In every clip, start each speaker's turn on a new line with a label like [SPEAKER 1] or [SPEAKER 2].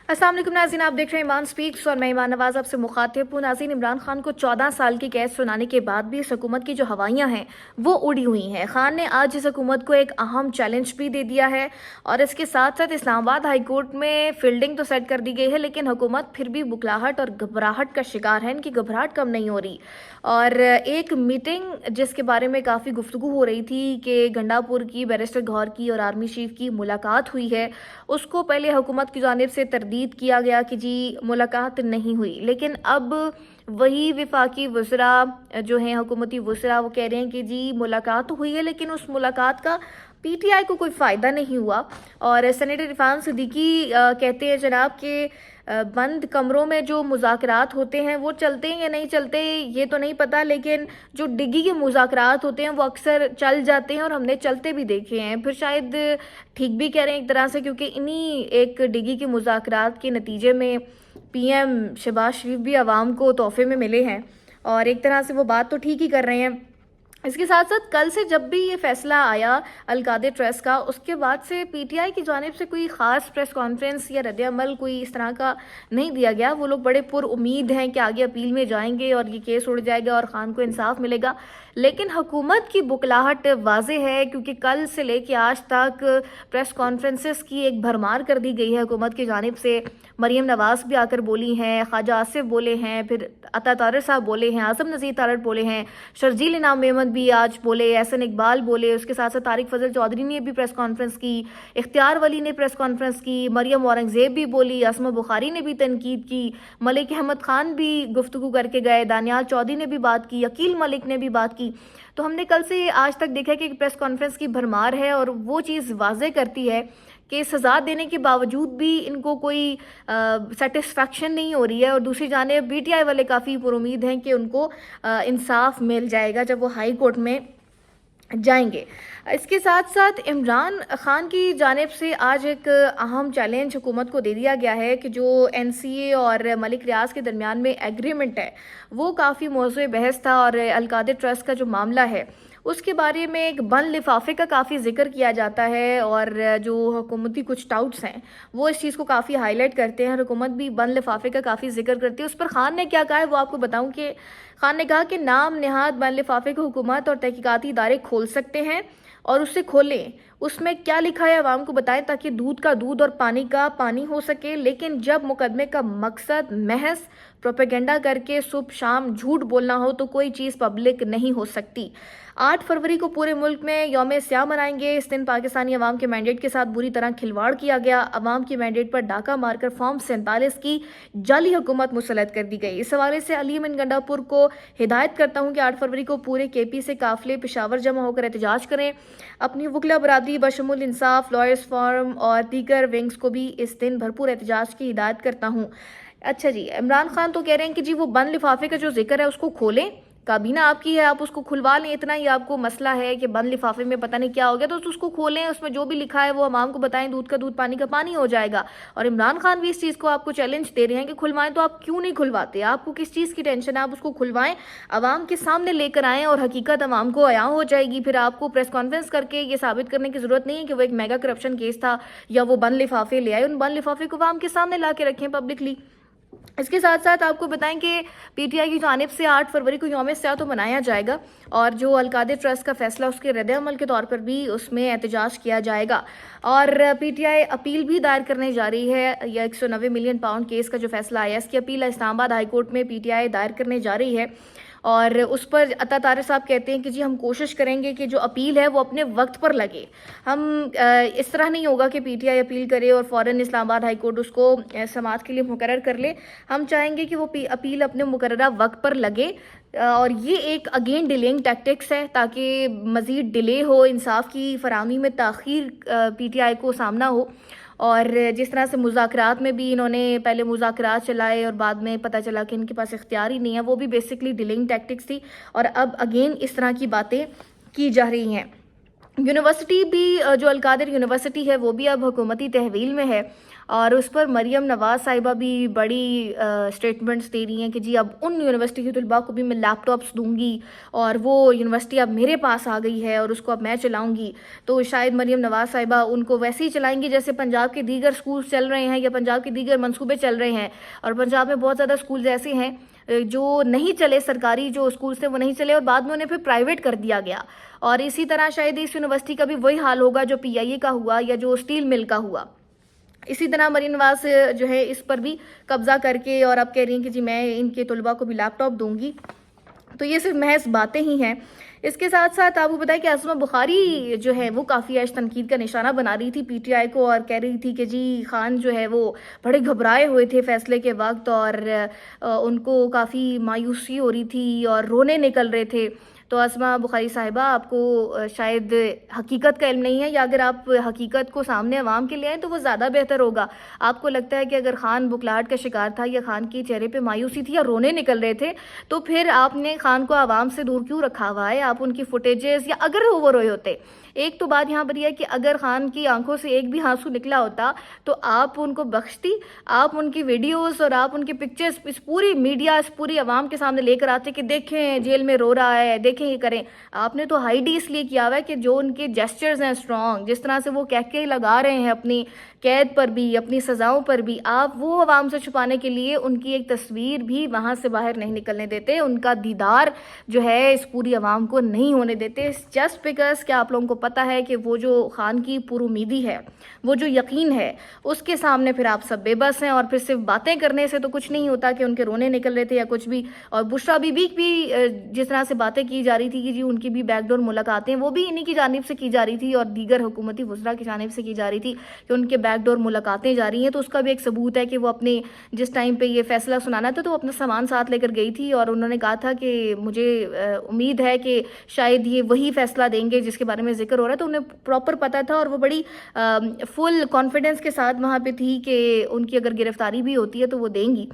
[SPEAKER 1] अस्सलाम वालेकुम नाज़रीन, आप देख रहे हैं ईमान स्पीक्स और मैं ईमान नवाज़ आपसे मुखातिब हूँ। नाज़रीन, इमरान खान को 14 साल की कैद सुनाने के बाद भी इस हुकूमत की जो हवाइयाँ हैं वो उड़ी हुई हैं। खान ने आज इस हुकूमत को एक अहम चैलेंज भी दे दिया है और इसके साथ साथ इस्लामाबाद हाई कोर्ट में फील्डिंग तो सेट कर दी गई है, लेकिन हुकूमत फिर भी बुखलाहट और घबराहट का शिकार है। इनकी घबराहट कम नहीं हो रही। और एक मीटिंग जिसके बारे में काफ़ी गुफ्तगू हो रही थी कि गंडापुर की बैरिस्टर गौहर की और आर्मी चीफ की मुलाकात हुई है, उसको पहले हुकूमत की जानिब से तरदीद किया गया कि जी मुलाकात नहीं हुई। लेकिन अब वही विफाकी वज़रा जो हैं, हुकूमती वज़रा, वो कह रहे हैं कि जी मुलाकात तो हुई है लेकिन उस मुलाकात का पीटीआई को कोई फ़ायदा नहीं हुआ। और सेनेटर इरफान सिद्दीकी कहते हैं जनाब कि बंद कमरों में जो मुज़ाकरात होते हैं वो चलते हैं या नहीं चलते ये तो नहीं पता, लेकिन जो डिग्गी के मुज़ाकरात होते हैं वो अक्सर चल जाते हैं और हमने चलते भी देखे हैं। फिर शायद ठीक भी कह रहे हैं एक तरह से, क्योंकि इन्हीं एक डिग्गी के मुज़ाकरात के नतीजे में पीएम शहबाज शरीफ भी आवाम को तोहफे में मिले हैं और एक तरह से वो बात तो ठीक ही कर रहे हैं। इसके साथ साथ कल से जब भी ये फैसला आया अलकादे ट्रस्ट का, उसके बाद से पीटीआई की जानिब से कोई ख़ास प्रेस कॉन्फ्रेंस या रद्द-ए-अमल कोई इस तरह का नहीं दिया गया। वो लोग बड़े पुरउम्मीद हैं कि आगे अपील में जाएंगे और ये केस उड़ जाएगा और खान को इंसाफ मिलेगा। लेकिन हुकूमत की बुखलाहट वाज़ेह है, क्योंकि कल से लेके आज तक प्रेस कॉन्फ्रेंसेस की एक भरमार कर दी गई है हुकूमत की जानिब से। मरीम नवाज़ भी आकर बोली हैं, ख्वाजा आसिफ बोले हैं, फिर अता तारर साहब बोले हैं, आज़म नज़ीर तारड़ बोले हैं, शर्जील इनाम मेमन भी आज बोले, एहसन इकबाल बोले, उसके साथ साथ तारिक फजल चौधरी ने भी प्रेस कॉन्फ्रेंस की, इख्तियार वली ने प्रेस कॉन्फ्रेंस की, मरियम औरंगज़ेब भी बोली, असमा बुखारी ने भी तनकीद की, मलिक अहमद खान भी गुफ्तगू करके गए, दानियाल चौधरी ने भी बात की, अकील मलिक ने भी बात की। तो हमने कल से आज तक देखा कि प्रेस कॉन्फ्रेंस की भरमार है और वो चीज़ वाज़े करती है कि सज़ा देने के बावजूद भी इनको कोई सेटिस्फेक्शन नहीं हो रही है। और दूसरी जानिब पीटीआई वाले काफ़ी पुरुमीद हैं कि उनको इंसाफ मिल जाएगा जब वो हाई कोर्ट में जाएंगे। इसके साथ साथ इमरान खान की जानिब से आज एक अहम चैलेंज हुकूमत को दे दिया गया है कि जो एनसीए और मलिक रियाज के दरमियान में एग्रीमेंट है वो काफ़ी मौज़ूए बहस था और अलकादे ट्रस्ट का जो मामला है उसके बारे में एक बंद लिफाफे का काफ़ी जिक्र किया जाता है और जो हुकूमती कुछ टाउट्स हैं वो इस चीज़ को काफ़ी हाईलाइट करते हैं। हुकूमत भी बंद लिफाफे का काफ़ी जिक्र करती है। उस पर खान ने क्या कहा है वो आपको बताऊं कि खान ने कहा कि नाम निहाद बंद लिफाफे को हुकूमत और तहकीकाती इदारे खोल सकते हैं और उससे खोलें, उसमें क्या लिखा है आवाम को बताएं ताकि दूध का दूध और पानी का पानी हो सके। लेकिन जब मुकदमे का मकसद महज प्रोपेगेंडा करके सुबह शाम झूठ बोलना हो तो कोई चीज़ पब्लिक नहीं हो सकती। 8 फरवरी को पूरे मुल्क में यौम स्याह मनाएंगे। इस दिन पाकिस्तानी अवाम के मैंडेट के साथ बुरी तरह खिलवाड़ किया गया। अवाम की मैंडेट पर डाका मारकर फॉर्म 47 की जाली हुकूमत मुसलत कर दी गई। इस हवाले से अली मिन गंडापुर को हिदायत करता हूँ कि 8 फरवरी को पूरे केपी से काफिले पेशावर जमा होकर एहतजाज करें। अपनी वकला बरादरी बशमुल इंसाफ, लॉयर्स फॉरम और दीगर विंग्स को भी इस दिन भरपूर एहतजाज की हिदायत करता हूँ। अच्छा जी, इमरान खान तो कह रहे हैं कि जी वो बंद लिफाफे का जो जिक्र है उसको खोलें, काबीना आपकी है, आप उसको खुलवा लें। इतना ही आपको मसला है कि बंद लिफाफे में पता नहीं क्या हो गया, तो उसको खोलें, उसमें जो भी लिखा है वो अवाम को बताएं, दूध का दूध पानी का पानी हो जाएगा। और इमरान खान भी इस चीज़ को आपको चैलेंज दे रहे हैं कि खुलवाएं, तो आप क्यों नहीं खुलवाते? आपको किस चीज़ की टेंशन है? आप उसको खुलवाएं, अवाम के सामने लेकर आएँ और हकीकत अवाम को अयां हो जाएगी। फिर आपको प्रेस कॉन्फ्रेंस करके ये साबित करने की ज़रूरत नहीं है कि वो एक मेगा करप्शन केस था या वो बंद लिफाफे ले आए। उन बंद लिफाफे को अवाम के सामने ला के रखें पब्लिकली। इसके साथ साथ आपको बताएं कि पीटीआई की जानिब से 8 फरवरी को यौम स्याह तो मनाया जाएगा और जो अलकादे ट्रस्ट का फैसला उसके रद्द-ए-अमल के तौर पर भी उसमें एहतजाज किया जाएगा। और पीटीआई अपील भी दायर करने जा रही है। यह 190 मिलियन पाउंड केस का जो फैसला आया इसकी अपील इस्लामाबाद हाई कोर्ट में पीटीआई दायर करने जा रही है और उस पर अता तारड़ साहब कहते हैं कि जी हम कोशिश करेंगे कि जो अपील है वो अपने वक्त पर लगे। हम इस तरह नहीं होगा कि पीटीआई अपील करे और फ़ौरन इस्लामाबाद हाई कोर्ट उसको समाअत के लिए मुकर्रर कर ले। हम चाहेंगे कि वो अपील अपने मुकर्ररा वक्त पर लगे और ये एक अगेन डिलेइंग टैक्टिक्स है ताकि मज़ीद डिले हो, इंसाफ की फराहमी में ताख़ीर पीटीआई को सामना हो। और जिस तरह से मुज़ाकरात में भी इन्होंने पहले मुज़ाकरात चलाए और बाद में पता चला कि इनके पास इख्तियार ही नहीं है, वो भी बेसिकली डिलेइंग टैक्टिक्स थी और अब अगेन इस तरह की बातें की जा रही हैं। यूनिवर्सिटी भी जो अलकादर यूनिवर्सिटी है वो भी अब हुकूमती तहवील में है اور اس پر مریم نواز صاحبہ بھی بڑی اسٹیٹمنٹس دے رہی ہیں کہ جی اب ان یونیورسٹی کے طلباء کو بھی میں لیپ ٹاپس دوں گی اور وہ یونیورسٹی اب میرے پاس آ گئی ہے اور اس کو اب میں چلاؤں گی. تو شاید مریم نواز صاحبہ ان کو ویسے ہی چلائیں گی جیسے پنجاب کے دیگر اسکولس چل رہے ہیں یا پنجاب کے دیگر منصوبے چل رہے ہیں. اور پنجاب میں بہت زیادہ اسکولز ایسے ہیں جو نہیں چلے, سرکاری جو اسکولس تھے وہ نہیں چلے اور بعد میں انہیں پھر پرائیویٹ کر دیا گیا. اور اسی طرح شاید اس یونیورسٹی کا بھی وہی حال ہوگا جو پی آئی اے کا ہوا یا جو اسٹیل مل کا ہوا. اسی طرح مریم نواز جو ہے اس پر بھی قبضہ کر کے اور اب کہہ رہی ہیں کہ جی میں ان کے طلباء کو بھی لیپ ٹاپ دوں گی. تو یہ صرف محض باتیں ہی ہیں. اس کے ساتھ ساتھ آپ کو بتائیں کہ اسما بخاری جو ہے وہ کافی عیش تنقید کا نشانہ بنا رہی تھی پی ٹی آئی کو اور کہہ رہی تھی کہ جی خان جو ہے وہ بڑے گھبرائے ہوئے تھے فیصلے کے وقت اور ان کو کافی مایوسی ہو رہی تھی اور رونے نکل رہے تھے. تو اسما بخاری صاحبہ آپ کو شاید حقیقت کا علم نہیں ہے, یا اگر آپ حقیقت کو سامنے عوام کے لے آئیں تو وہ زیادہ بہتر ہوگا. آپ کو لگتا ہے کہ اگر خان بکلاہٹ کا شکار تھا یا خان کے چہرے پہ مایوسی تھی یا رونے نکل رہے تھے تو پھر آپ نے خان کو عوام سے دور کیوں رکھا ہوا ہے؟ آپ ان کی فوٹیجز یا اگر وہ روئے ہوتے, ایک تو بات یہاں پر یہ ہے کہ اگر خان کی آنکھوں سے ایک بھی آنسو نکلا ہوتا تو آپ ان کو بخشتی, آپ ان کی ویڈیوز اور آپ ان کی پکچرز اس پوری میڈیا اس پوری عوام کے سامنے لے کر آتے کہ دیکھیں جیل میں رو رہا ہے, دیکھیں یہ کریں. آپ نے تو ہائیڈ اس لیے کیا ہوا ہے کہ جو ان کے جیسچرز ہیں اسٹرانگ, جس طرح سے وہ کہہ کے لگا رہے ہیں اپنی قید پر بھی اپنی سزاؤں پر بھی, آپ وہ عوام سے چھپانے کے لیے ان کی ایک تصویر بھی وہاں سے باہر نہیں نکلنے دیتے, ان کا دیدار جو ہے اس پوری عوام کو نہیں ہونے دیتے, جسٹ بیکاز کہ آپ لوگوں کو پتہ ہے کہ وہ جو خان کی پر امیدی ہے, وہ جو یقین ہے, اس کے سامنے پھر آپ سب بے بس ہیں. اور پھر صرف باتیں کرنے سے تو کچھ نہیں ہوتا کہ ان کے رونے نکل رہے تھے یا کچھ بھی. اور بشریٰ بی بی بھی جس طرح سے باتیں کی جا رہی تھی کہ جی ان کی بھی بیک ڈور ملاقاتیں, وہ بھی انہی کی جانب سے کی جا رہی تھی اور دیگر حکومتی وزراء کی جانب سے کی جا رہی تھی کہ ان کے بیک ڈور ملاقاتیں جاری ہیں. تو اس کا بھی ایک ثبوت ہے کہ وہ اپنے جس ٹائم پہ یہ فیصلہ سنانا تھا تو وہ اپنا سامان ساتھ لے کر گئی تھی اور انہوں نے کہا تھا کہ مجھے امید ہے کہ شاید یہ وہی فیصلہ دیں گے جس کے بارے میں ذکر ہو رہا ہے. تو انہیں پراپر پتہ تھا اور وہ بڑی فل کانفیڈنس کے ساتھ وہاں پہ تھی کہ ان کی اگر گرفتاری بھی ہوتی ہے تو وہ دیں گی.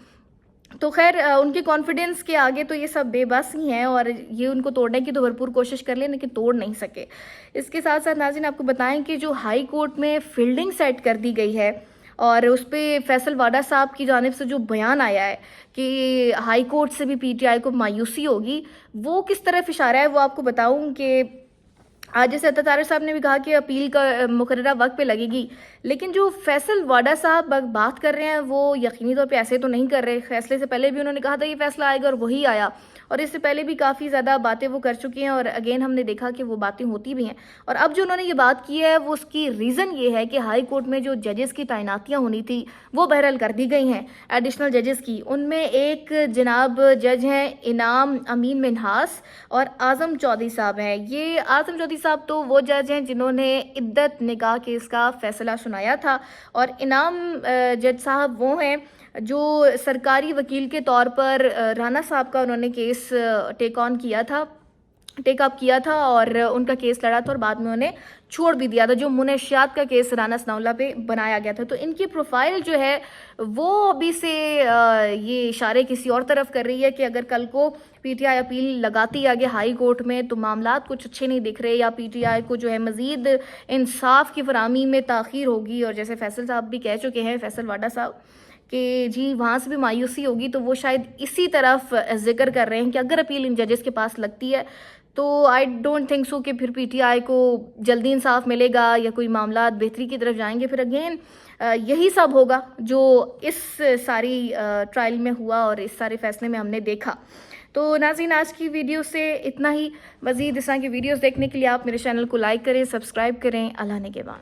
[SPEAKER 1] تو خیر ان کے کانفیڈنس کے آگے تو یہ سب بے بس ہی ہیں اور یہ ان کو توڑنے کی تو بھرپور کوشش کر لیں لیکن توڑ نہیں سکے. اس کے ساتھ ساتھ ناظرین آپ کو بتائیں کہ جو ہائی کورٹ میں فیلڈنگ سیٹ کر دی گئی ہے اور اس پہ فیصل واڈا صاحب کی جانب سے جو بیان آیا ہے کہ ہائی کورٹ سے بھی پی ٹی آئی کو مایوسی ہوگی, وہ کس طرف اشارہ ہے وہ آپ کو بتاؤں کہ آج جیسے عطا طارق صاحب نے بھی کہا کہ اپیل کا مقررہ وقت پہ لگے گی, لیکن جو فیصل واڈا صاحب بات کر رہے ہیں وہ یقینی طور پہ ایسے تو نہیں کر رہے. فیصلے سے پہلے بھی انہوں نے کہا تھا یہ فیصلہ آئے گا اور وہی آیا, اور اس سے پہلے بھی کافی زیادہ باتیں وہ کر چکے ہیں اور اگین ہم نے دیکھا کہ وہ باتیں ہوتی بھی ہیں. اور اب جو انہوں نے یہ بات کی ہے وہ اس کی ریزن یہ ہے کہ ہائی کورٹ میں جو ججز کی تعیناتیاں ہونی تھی وہ بہرحال کر دی گئی ہیں ایڈیشنل ججز کی. ان میں ایک جناب جج ہیں انعام امین منہاس اور اعظم چودھری صاحب ہیں. یہ اعظم چودھری صاحب تو وہ جج ہیں جنہوں نے عدت نکاح کیس کا فیصلہ سنایا تھا, اور انعام جج صاحب وہ ہیں جو سرکاری وکیل کے طور پر رانا صاحب کا انہوں نے کیس ٹیک اپ کیا تھا اور ان کا کیس لڑا تھا اور بعد میں انہیں چھوڑ بھی دیا تھا, جو منشیات کا کیس رانا ثناءاللہ پہ بنایا گیا تھا. تو ان کی پروفائل جو ہے وہ ابھی سے یہ اشارے کسی اور طرف کر رہی ہے کہ اگر کل کو پی ٹی آئی اپیل لگاتی آگے ہائی کورٹ میں تو معاملات کچھ اچھے نہیں دکھ رہے, یا پی ٹی آئی کو جو ہے مزید انصاف کی فراہمی میں تاخیر ہوگی. اور جیسے فیصل صاحب بھی کہہ چکے ہیں, فیصل واڈا صاحب, کہ جی وہاں سے بھی مایوسی ہوگی, تو وہ شاید اسی طرف ذکر کر رہے ہیں کہ اگر اپیل ان ججز کے پاس لگتی ہے تو آئی ڈونٹ تھنک سو کہ پھر پی ٹی آئی کو جلدی انصاف ملے گا یا کوئی معاملات بہتری کی طرف جائیں گے. پھر اگین یہی سب ہوگا جو اس ساری ٹرائل میں ہوا اور اس سارے فیصلے میں ہم نے دیکھا. تو ناظرین آج کی ویڈیو سے اتنا ہی. مزید اس طرح کی ویڈیوز دیکھنے کے لیے آپ میرے چینل کو لائک کریں, سبسکرائب کریں. اللہ نگہبان.